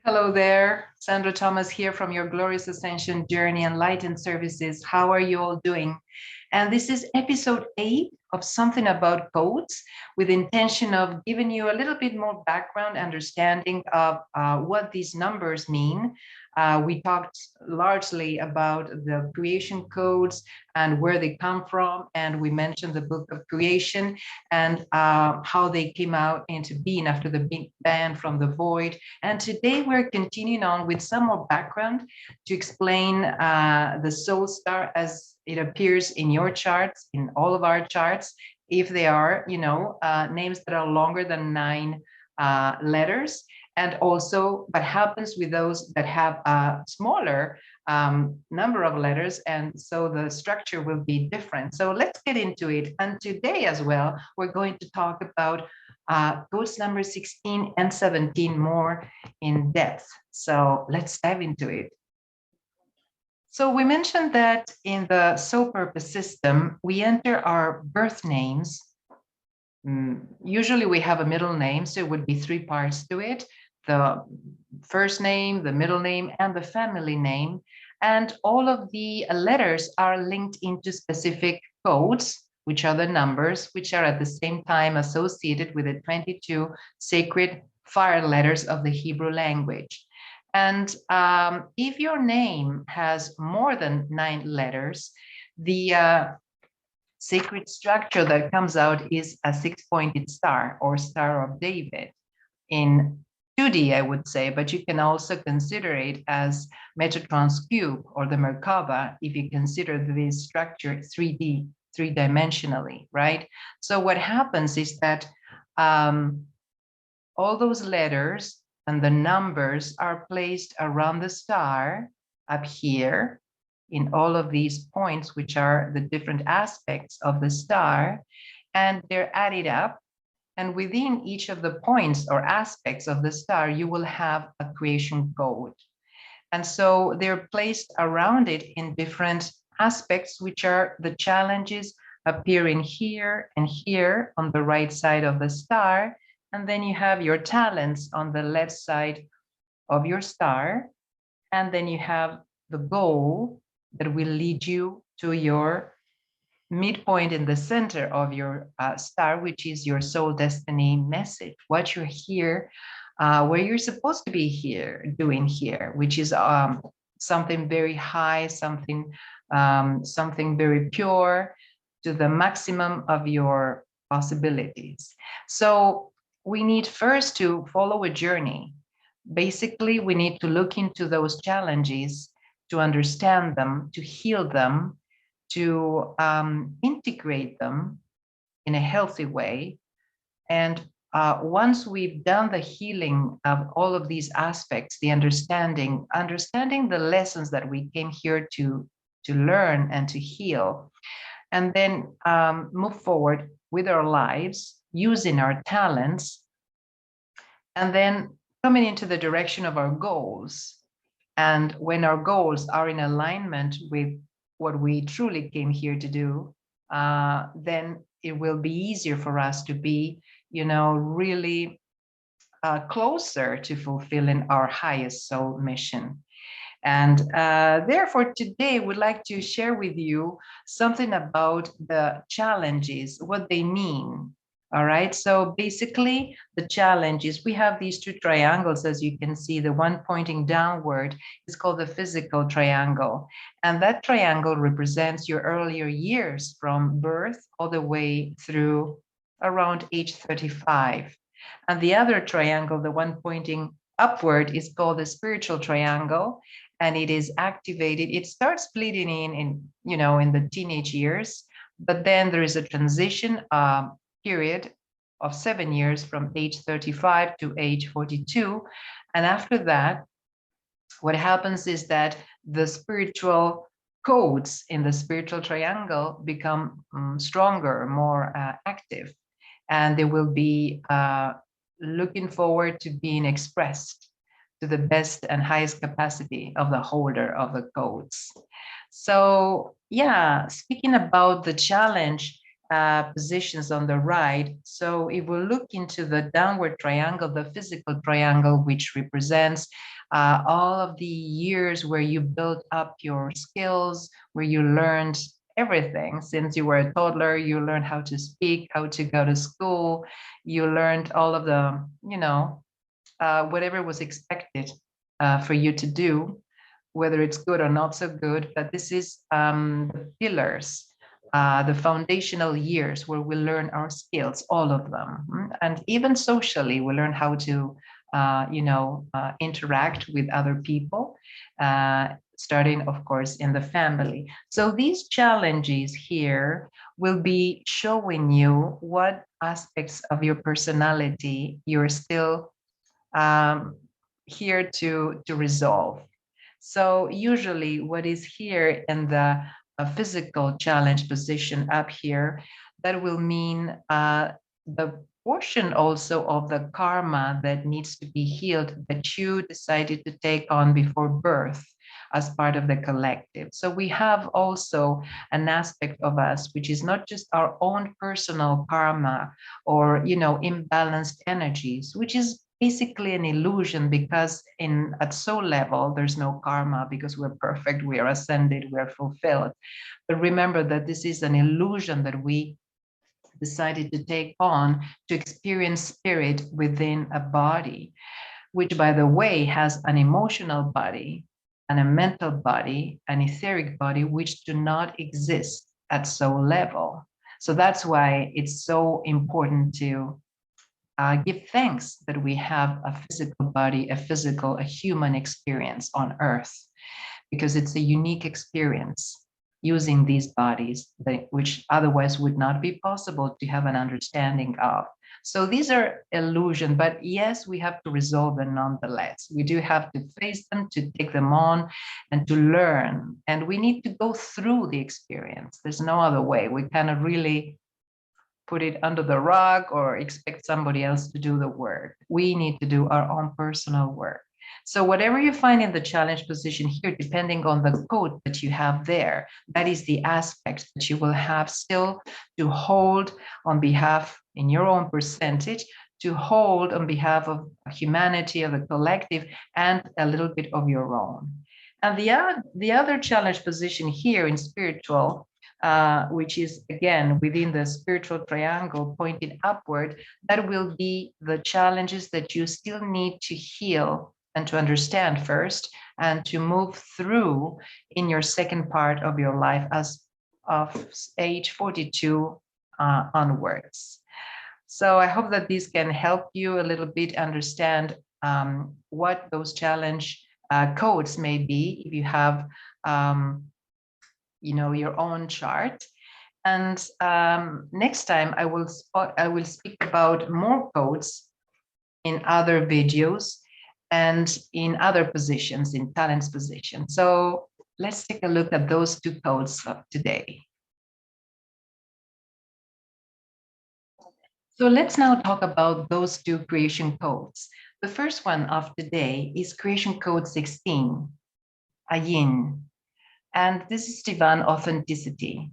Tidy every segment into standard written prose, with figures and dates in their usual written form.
Hello there, Sandra Thomas here from your Glorious Ascension Journey Enlightened Services. How are you all doing? And this is episode 8 of Something About Codes, with the intention of giving you a little bit more background understanding of what these numbers mean. We talked largely about the creation codes and where they come from, and we mentioned the book of creation and how they came out into being after the Big Bang from the void. And today we're continuing on with some more background to explain the soul star as it appears in your charts, in all of our charts, if they are, names that are longer than 9 letters. And also what happens with those that have a smaller number of letters, and so the structure will be different. So let's get into it. And today as well, we're going to talk about codes number 16 and 17 more in depth. So let's dive into it. So we mentioned that in the soul purpose system, we enter our birth names. Usually we have a middle name, so it would be 3 parts to it: the first name, the middle name, and the family name. And all of the letters are linked into specific codes, which are the numbers, which are at the same time associated with the 22 sacred fire letters of the Hebrew language. And if your name has more than 9 letters, the sacred structure that comes out is a 6-pointed star, or Star of David, in 2D, I would say, but you can also consider it as Metatron's cube or the Merkaba if you consider this structure 3D, 3-dimensionally, right? So what happens is that all those letters and the numbers are placed around the star up here in all of these points, which are the different aspects of the star, and they're added up. And within each of the points or aspects of the star, you will have a creation code. And so they're placed around it in different aspects, which are the challenges appearing here and here on the right side of the star. And then you have your talents on the left side of your star. And then you have the goal that will lead you to your midpoint in the center of your star, which is your soul destiny message, what you're here, where you're supposed to be here, doing here, which is something very high, something very pure, to the maximum of your possibilities. So we need first to follow a journey. Basically, we need to look into those challenges, to understand them, to heal them, to integrate them in a healthy way. And once we've done the healing of all of these aspects, the understanding the lessons that we came here to learn and to heal, and then move forward with our lives using our talents, and then coming into the direction of our goals. And when our goals are in alignment with what we truly came here to do, then it will be easier for us to be, really closer to fulfilling our highest soul mission. And therefore, today we'd like to share with you something about the challenges, what they mean. All right, so basically the challenge is we have these 2 triangles, as you can see. The one pointing downward is called the physical triangle. And that triangle represents your earlier years from birth all the way through around age 35. And the other triangle, the one pointing upward, is called the spiritual triangle. And it is activated. It starts splitting in the teenage years, but then there is a transition period of 7 years from age 35 to age 42. And after that, what happens is that the spiritual codes in the spiritual triangle become stronger, more active, and they will be looking forward to being expressed to the best and highest capacity of the holder of the codes. So yeah, speaking about the challenge, positions on the right. So if we look into the downward triangle, the physical triangle, which represents all of the years where you built up your skills, where you learned everything since you were a toddler, you learned how to speak, how to go to school, you learned all of the, whatever was expected for you to do, whether it's good or not so good, but this is the pillars, the foundational years where we learn our skills, all of them. And even socially, we learn how to, interact with other people, starting, of course, in the family. So these challenges here will be showing you what aspects of your personality you're still um, here to resolve. So usually what is here in the physical challenge position up here, that will mean the portion also of the karma that needs to be healed that you decided to take on before birth as part of the collective. So we have also an aspect of us which is not just our own personal karma or imbalanced energies, which is basically an illusion, because at soul level there's no karma, because we're perfect, we are ascended, we are fulfilled. But remember that this is an illusion that we decided to take on to experience spirit within a body, which, by the way, has an emotional body and a mental body, an etheric body, which do not exist at soul level. So that's why it's so important to give thanks that we have a physical body, a human experience on earth, because it's a unique experience using these bodies, which otherwise would not be possible to have an understanding of. So these are illusion, but yes, we have to resolve them nonetheless. We do have to face them, to take them on, and to learn. And we need to go through the experience. There's no other way. We cannot really put it under the rug or expect somebody else to do the work. We need to do our own personal work. So whatever you find in the challenge position here, depending on the code that you have there, that is the aspect that you will have still to hold on behalf, in your own percentage, to hold on behalf of humanity, of the collective, and a little bit of your own. And the other challenge position here in spiritual, which is again within the spiritual triangle pointing upward, that will be the challenges that you still need to heal and to understand first, and to move through in your second part of your life as of age 42 onwards. So I hope that this can help you a little bit understand what those challenge codes may be if you have your own chart. And next time I will speak about more codes in other videos and in other positions, in talents positions. So let's take a look at those two codes of today. So let's now talk about those two creation codes. The first one of today is creation code 16, a yin, and this is divine authenticity.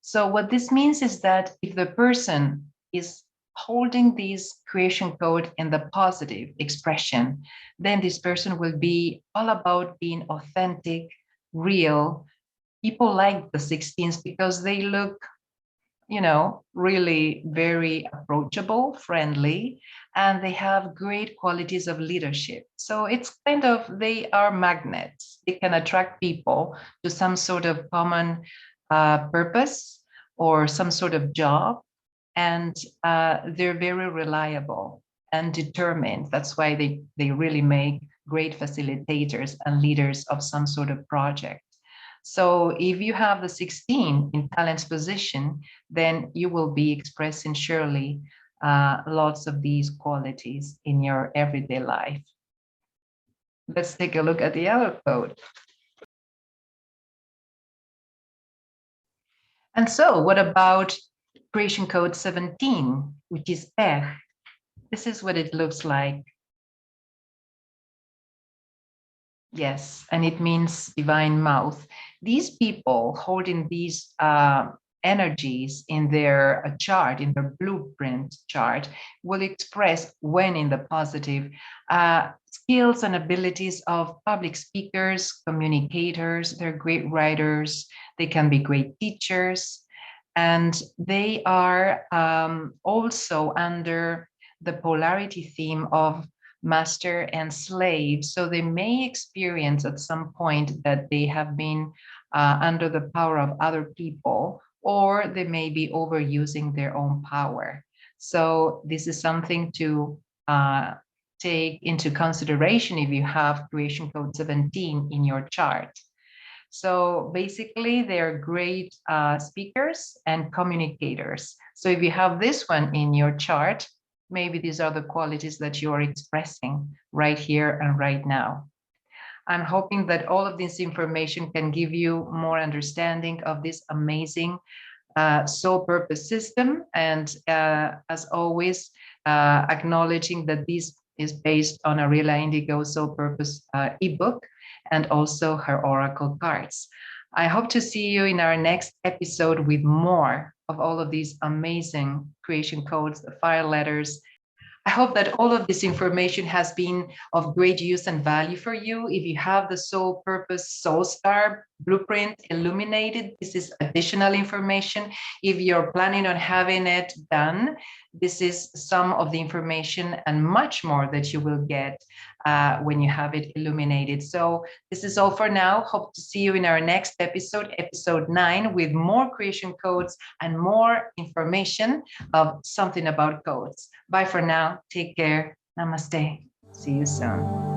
So what this means is that if the person is holding this creation code in the positive expression, then this person will be all about being authentic, real. People like the 16s because they look, really very approachable, friendly, and they have great qualities of leadership. So it's kind of, they are magnets. They can attract people to some sort of common purpose or some sort of job, and they're very reliable and determined. That's why they really make great facilitators and leaders of some sort of project. So if you have the 16 in talents position, then you will be expressing surely lots of these qualities in your everyday life. Let's take a look at the other code. And so what about creation code 17, which is Per? This is what it looks like. Yes, and it means divine mouth. These people holding these energies in their chart, in their blueprint chart, will express when in the positive skills and abilities of public speakers, communicators. They're great writers. They can be great teachers. And they are also under the polarity theme of master and slave. So they may experience at some point that they have been under the power of other people, or they may be overusing their own power. So this is something to take into consideration if you have creation code 17 in your chart. So basically, they're great speakers and communicators. So if you have this one in your chart, maybe these are the qualities that you're expressing right here and right now. I'm hoping that all of this information can give you more understanding of this amazing soul purpose system. And as always, acknowledging that this is based on Ariella Indigo soul purpose ebook and also her oracle cards. I hope to see you in our next episode with more of all of these amazing creation codes, the fire letters. I hope that all of this information has been of great use and value for you. If you have the Soul Purpose Soul Star Blueprint illuminated, this is additional information. If you're planning on having it done, this is some of the information and much more that you will get when you have it illuminated. So this is all for now. Hope to see you in our next episode, episode 9, with more creation codes and more information of something about codes. Bye for now. Take care. Namaste. See you soon.